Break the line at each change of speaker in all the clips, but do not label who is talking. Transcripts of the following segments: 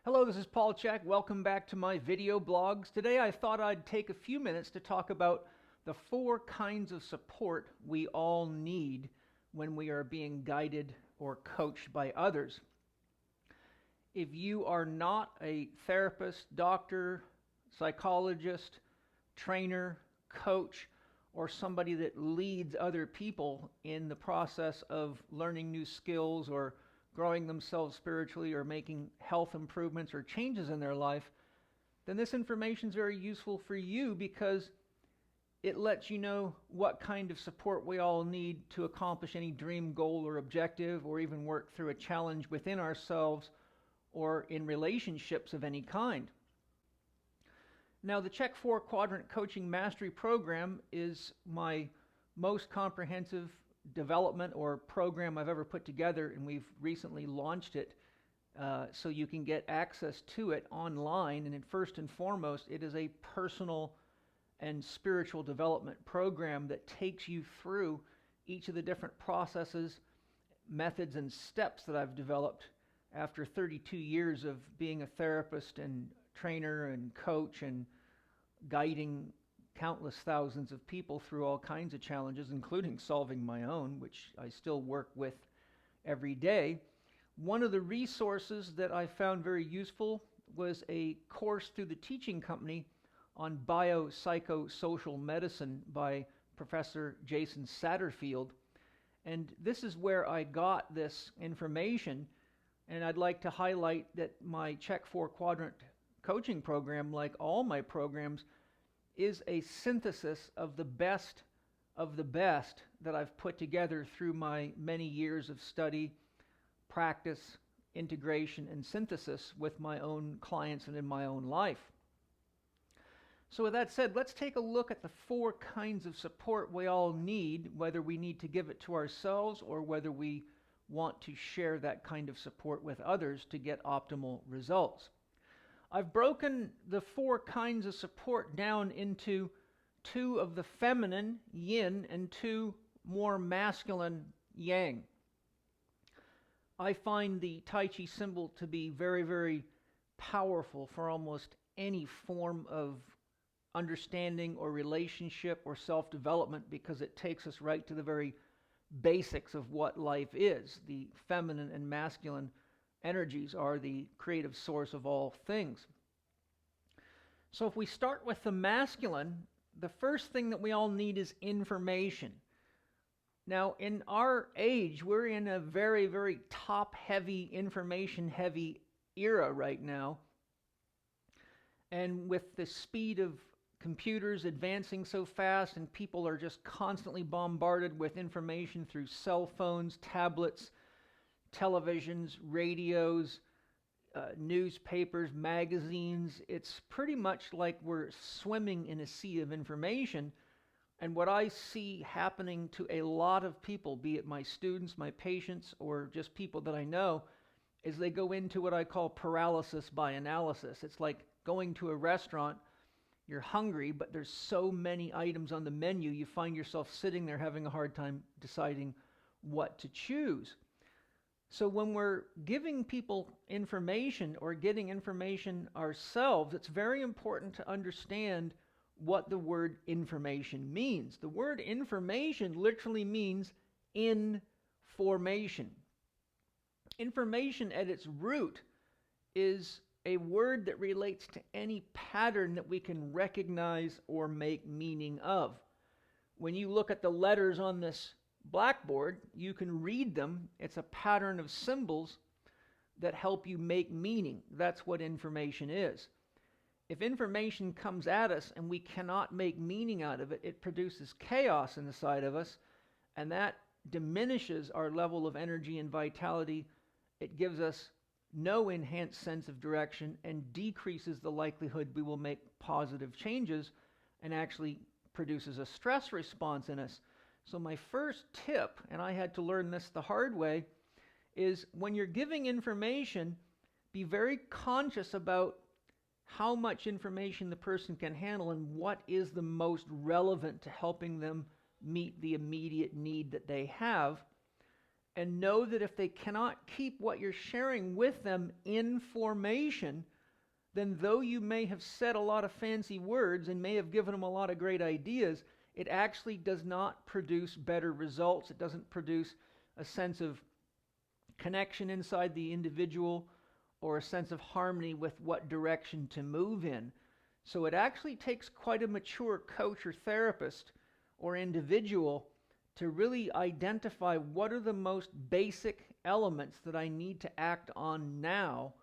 Hello, this is Paul Chek. Welcome back to my video blogs. Today I thought I'd take a few minutes to talk about the 4 kinds of support we all need when we are being guided or coached by others. If you are not a therapist, doctor, psychologist, trainer, coach, or somebody that leads other people in the process of learning new skills or growing themselves spiritually or making health improvements or changes in their life, then this information is very useful for you because it lets you know what kind of support we all need to accomplish any dream, goal, or objective, or even work through a challenge within ourselves or in relationships of any kind. Now, the Chek 4 Quadrant Coaching Mastery Program is my most comprehensive development or program I've ever put together, and we've recently launched it so you can get access to it online. And first and foremost, it is a personal and spiritual development program that takes you through each of the different processes, methods, and steps that I've developed after 32 years of being a therapist and trainer and coach and guiding countless thousands of people through all kinds of challenges, including solving my own, which I still work with every day. One of the resources that I found very useful was a course through the teaching company on biopsychosocial medicine by Professor Jason Satterfield. And this is where I got this information, and I'd like to highlight that my Chek 4 Quadrant coaching program, like all my programs, is a synthesis of the best that I've put together through my many years of study, practice, integration, and synthesis with my own clients and in my own life. So with that said, let's take a look at the 4 kinds of support we all need, whether we need to give it to ourselves or whether we want to share that kind of support with others to get optimal results. I've broken the 4 kinds of support down into 2 of the feminine, yin, and 2 more masculine, yang. I find the Tai Chi symbol to be very, very powerful for almost any form of understanding or relationship or self-development because it takes us right to the very basics of what life is. The feminine and masculine energies are the creative source of all things. So if we start with the masculine, the first thing that we all need is information. Now, in our age, we're in a very, very top-heavy, information-heavy era right now. And with the speed of computers advancing so fast and people are just constantly bombarded with information through cell phones, tablets, televisions, radios, newspapers, magazines, it's pretty much like we're swimming in a sea of information. And what I see happening to a lot of people, be it my students, my patients, or just people that I know, is they go into what I call paralysis by analysis. It's like going to a restaurant, you're hungry, but there's so many items on the menu, you find yourself sitting there having a hard time deciding what to choose. So when we're giving people information or getting information ourselves, it's very important to understand what the word information means. The word information literally means in formation. Information at its root is a word that relates to any pattern that we can recognize or make meaning of. When you look at the letters on this blackboard, you can read them. It's a pattern of symbols that help you make meaning. That's what information is. If information comes at us and we cannot make meaning out of it, it produces chaos inside of us, and that diminishes our level of energy and vitality. It gives us no enhanced sense of direction and decreases the likelihood we will make positive changes and actually produces a stress response in us. So my first tip, and I had to learn this the hard way, is when you're giving information, be very conscious about how much information the person can handle and what is the most relevant to helping them meet the immediate need that they have. and know that if they cannot keep what you're sharing with them in formation, then though you may have said a lot of fancy words and may have given them a lot of great ideas, it actually does not produce better results. It doesn't produce a sense of connection inside the individual or a sense of harmony with what direction to move in. So it actually takes quite a mature coach or therapist or individual to really identify what are the most basic elements that I need to act on now,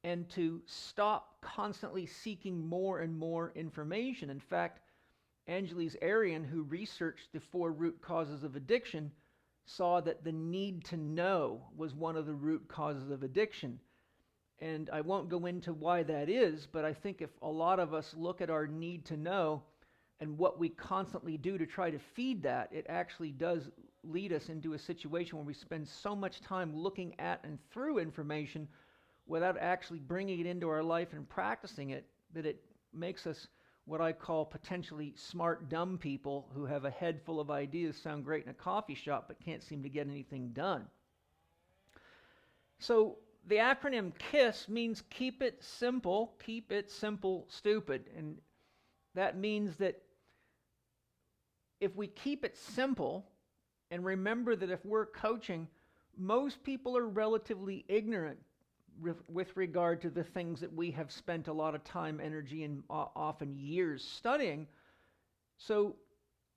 and to stop constantly seeking more and more information. In fact, Angeles Arian, who researched the 4 root causes of addiction, saw that the need to know was one of the root causes of addiction. And I won't go into why that is, but I think if a lot of us look at our need to know and what we constantly do to try to feed that, it actually does lead us into a situation where we spend so much time looking at and through information without actually bringing it into our life and practicing it, that it makes us what I call potentially smart, dumb people who have a head full of ideas, sound great in a coffee shop, but can't seem to get anything done. So the acronym KISS means keep it simple, stupid. And that means that if we keep it simple, and remember that if we're coaching, most people are relatively ignorant with regard to the things that we have spent a lot of time, energy, and often years studying. So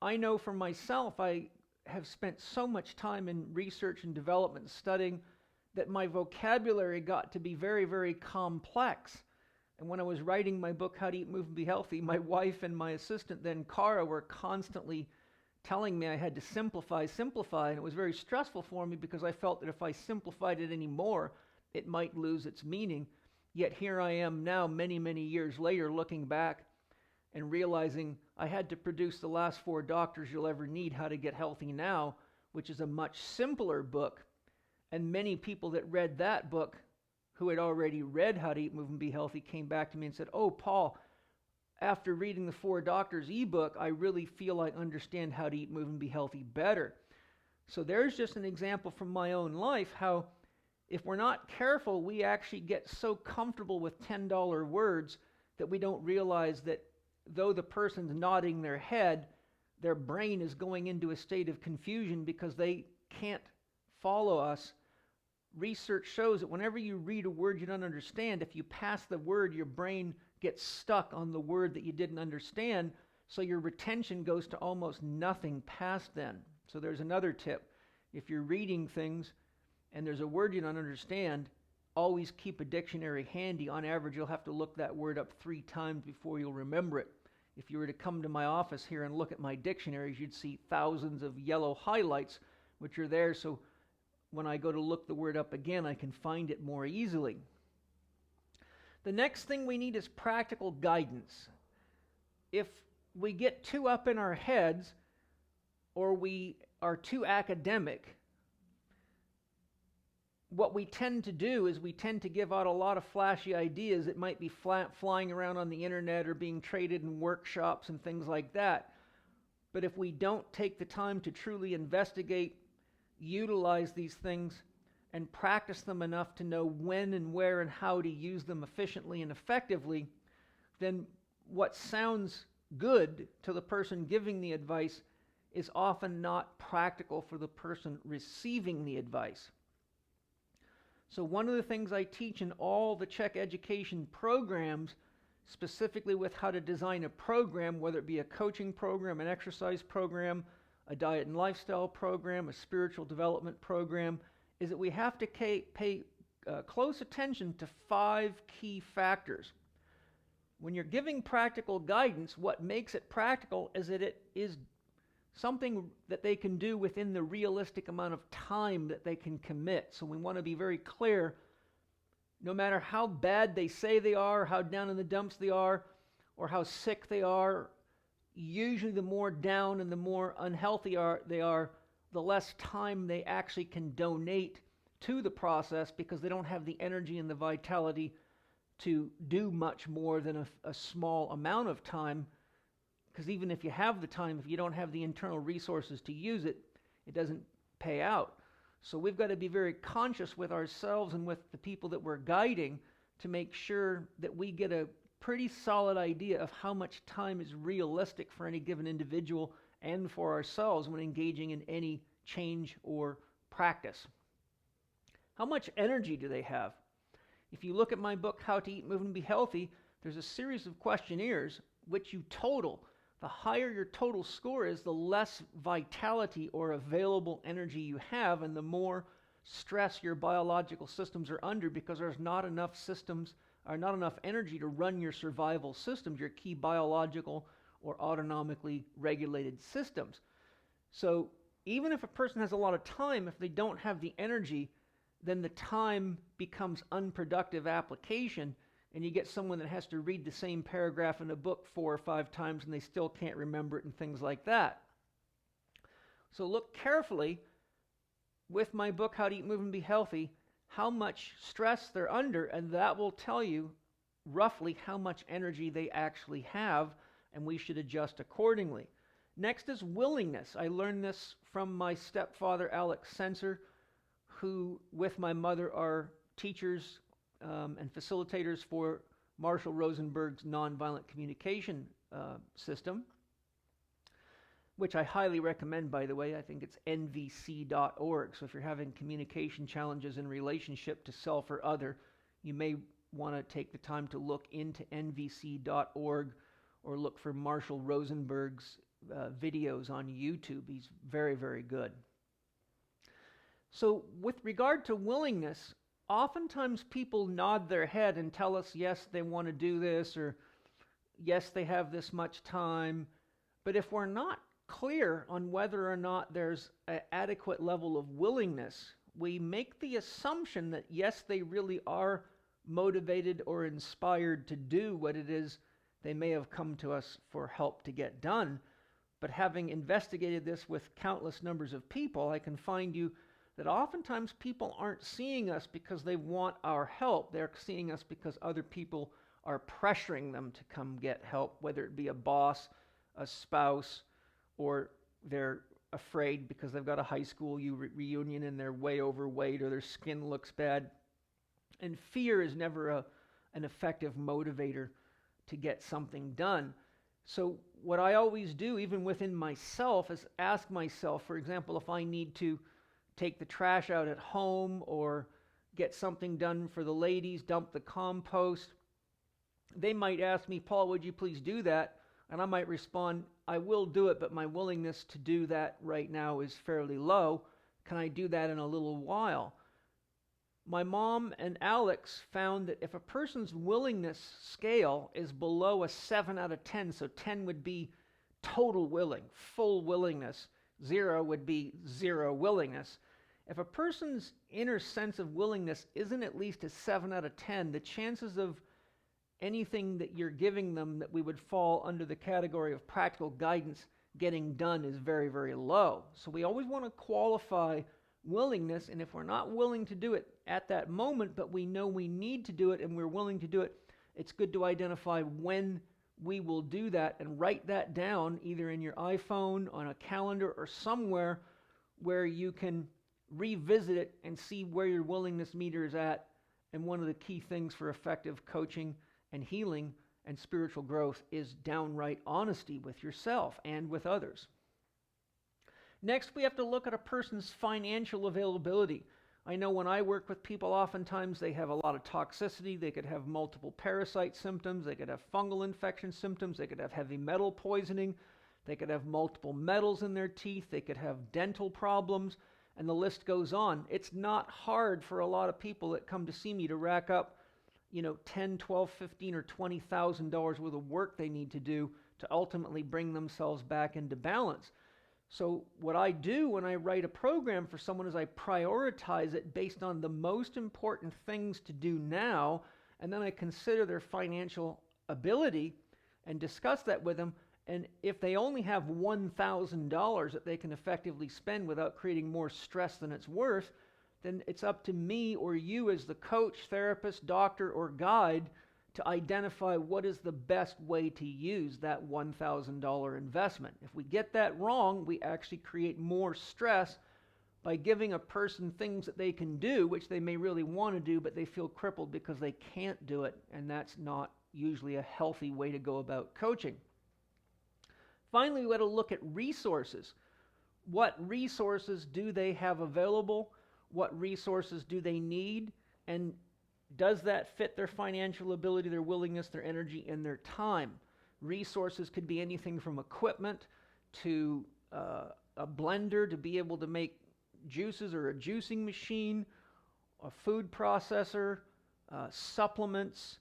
I know for myself, I have spent so much time in research and development and studying that my vocabulary got to be very, very complex. And when I was writing my book, How to Eat, Move, and Be Healthy, my wife and my assistant then, Cara, were constantly telling me I had to simplify, and it was very stressful for me because I felt that if I simplified it anymore, it might lose its meaning. Yet here I am now, many, many years later, looking back and realizing I had to produce The Last 4 Doctors You'll Ever Need, How to Get Healthy Now, which is a much simpler book. And many people that read that book, who had already read How to Eat, Move, and Be Healthy, came back to me and said, "Oh, Paul, after reading the 4 Doctors ebook, I really feel I understand how to eat, move, and be healthy better." So there's just an example from my own life how if we're not careful, we actually get so comfortable with $10 words that we don't realize that though the person's nodding their head, their brain is going into a state of confusion because they can't follow us. Research shows that whenever you read a word you don't understand, if you pass the word, your brain gets stuck on the word that you didn't understand, so your retention goes to almost nothing past then. So there's another tip. If you're reading things and there's a word you don't understand, always keep a dictionary handy. On average, you'll have to look that word up 3 times before you'll remember it. If you were to come to my office here and look at my dictionaries, you'd see thousands of yellow highlights, which are there so when I go to look the word up again, I can find it more easily. The next thing we need is practical guidance. If we get too up in our heads or we are too academic, what we tend to do is we tend to give out a lot of flashy ideas that might be flying around on the internet or being traded in workshops and things like that. But if we don't take the time to truly investigate, utilize these things, and practice them enough to know when and where and how to use them efficiently and effectively, then what sounds good to the person giving the advice is often not practical for the person receiving the advice. So one of the things I teach in all the Chek education programs, specifically with how to design a program, whether it be a coaching program, an exercise program, a diet and lifestyle program, a spiritual development program, is that we have to pay close attention to 5 key factors. When you're giving practical guidance, what makes it practical is that it is something that they can do within the realistic amount of time that they can commit. So we want to be very clear, no matter how bad they say they are, how down in the dumps they are, or how sick they are, usually the more down and the more unhealthy they are, the less time they actually can donate to the process because they don't have the energy and the vitality to do much more than a small amount of time. Because even if you have the time, if you don't have the internal resources to use it, it doesn't pay out. So we've got to be very conscious with ourselves and with the people that we're guiding to make sure that we get a pretty solid idea of how much time is realistic for any given individual and for ourselves when engaging in any change or practice. How much energy do they have? If you look at my book, How to Eat, Move, and Be Healthy, there's a series of questionnaires which you total. The higher your total score is, the less vitality or available energy you have, and the more stress your biological systems are under, because there's not enough energy to run your survival systems, your key biological or autonomically regulated systems. So even if a person has a lot of time, if they don't have the energy, then the time becomes unproductive application, and you get someone that has to read the same paragraph in a book 4 or 5 times and they still can't remember it and things like that. So look carefully with my book, How to Eat, Move, and Be Healthy, how much stress they're under, and that will tell you roughly how much energy they actually have, and we should adjust accordingly. Next is willingness. I learned this from my stepfather, Alex Sensor, who with my mother are teachers and facilitators for Marshall Rosenberg's nonviolent communication system, which I highly recommend, by the way. I think it's nvc.org. So if you're having communication challenges in relationship to self or other, you may want to take the time to look into nvc.org or look for Marshall Rosenberg's videos on YouTube. He's very, very good. So with regard to willingness, oftentimes people nod their head and tell us, yes, they want to do this, or yes, they have this much time. But if we're not clear on whether or not there's an adequate level of willingness, we make the assumption that, yes, they really are motivated or inspired to do what it is they may have come to us for help to get done. But having investigated this with countless numbers of people, I can find you that oftentimes people aren't seeing us because they want our help. They're seeing us because other people are pressuring them to come get help, whether it be a boss, a spouse, or they're afraid because they've got a high school reunion and they're way overweight or their skin looks bad. And fear is never an effective motivator to get something done. So what I always do, even within myself, is ask myself, for example, if I need to take the trash out at home or get something done for the ladies, dump the compost, they might ask me, Paul, would you please do that? And I might respond, I will do it, but my willingness to do that right now is fairly low. Can I do that in a little while? My mom and Alex found that if a person's willingness scale is below a 7 out of 10, so 10 would be total willing, full willingness, 0 would be 0 willingness. If a person's inner sense of willingness isn't at least a 7 out of 10, the chances of anything that you're giving them that we would fall under the category of practical guidance getting done is very, very low. So we always want to qualify willingness, and if we're not willing to do it at that moment, but we know we need to do it and we're willing to do it, it's good to identify when we will do that and write that down either in your iPhone, on a calendar, or somewhere where you can revisit it and see where your willingness meter is at. And one of the key things for effective coaching and healing and spiritual growth is downright honesty with yourself and with others. Next, we have to look at a person's financial availability. I know when I work with people, oftentimes they have a lot of toxicity. They could have multiple parasite symptoms. They could have fungal infection symptoms. They could have heavy metal poisoning. They could have multiple metals in their teeth. They could have dental problems, and the list goes on. It's not hard for a lot of people that come to see me to rack up, $10, $12, $15, or $20,000 worth of work they need to do to ultimately bring themselves back into balance. So what I do when I write a program for someone is I prioritize it based on the most important things to do now, and then I consider their financial ability and discuss that with them. And if they only have $1,000 that they can effectively spend without creating more stress than it's worth, then it's up to me or you as the coach, therapist, doctor, or guide to identify what is the best way to use that $1,000 investment. If we get that wrong, we actually create more stress by giving a person things that they can do, which they may really want to do, but they feel crippled because they can't do it, and that's not usually a healthy way to go about coaching. Finally, we got to look at resources. What resources do they have available? What resources do they need? And does that fit their financial ability, their willingness, their energy, and their time? Resources could be anything from equipment to a blender to be able to make juices, or a juicing machine, a food processor, supplements,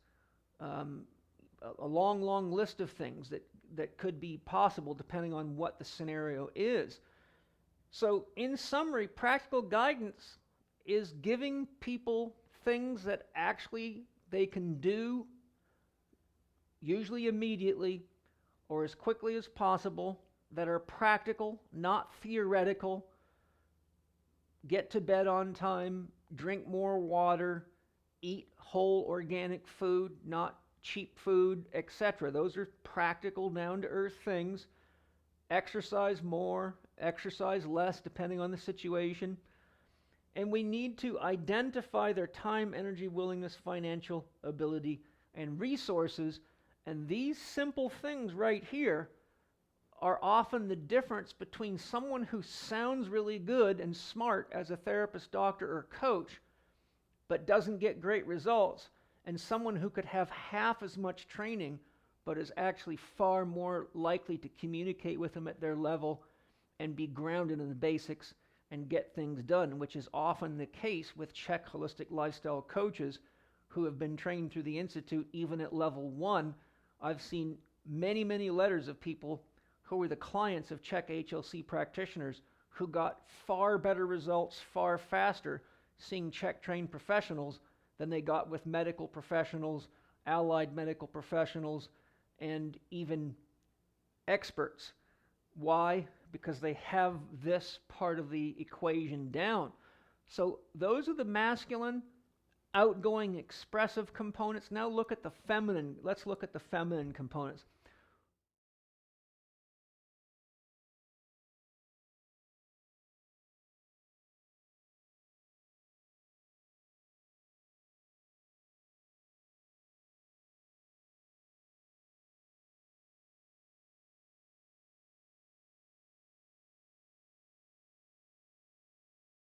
a long list of things that could be possible depending on what the scenario is. So in summary, practical guidance is giving people things that actually they can do, usually immediately or as quickly as possible, that are practical, not theoretical. Get to bed on time, drink more water, eat whole organic food, not cheap food, etc. Those are practical, down-to-earth things. Exercise more, exercise less, depending on the situation. And we need to identify their time, energy, willingness, financial ability, and resources. And these simple things right here are often the difference between someone who sounds really good and smart as a therapist, doctor, or coach, but doesn't get great results, and someone who could have half as much training, but is actually far more likely to communicate with them at their level and be grounded in the basics and get things done, which is often the case with Chek holistic lifestyle coaches who have been trained through the Institute, even at level 1. I've seen many letters of people who were the clients of Chek HLC practitioners who got far better results far faster seeing Chek trained professionals than they got with medical professionals, allied medical professionals, and even experts. Why? Because they have this part of the equation down. So those are the masculine, outgoing, expressive components. Now look at the feminine. Let's look at the feminine components.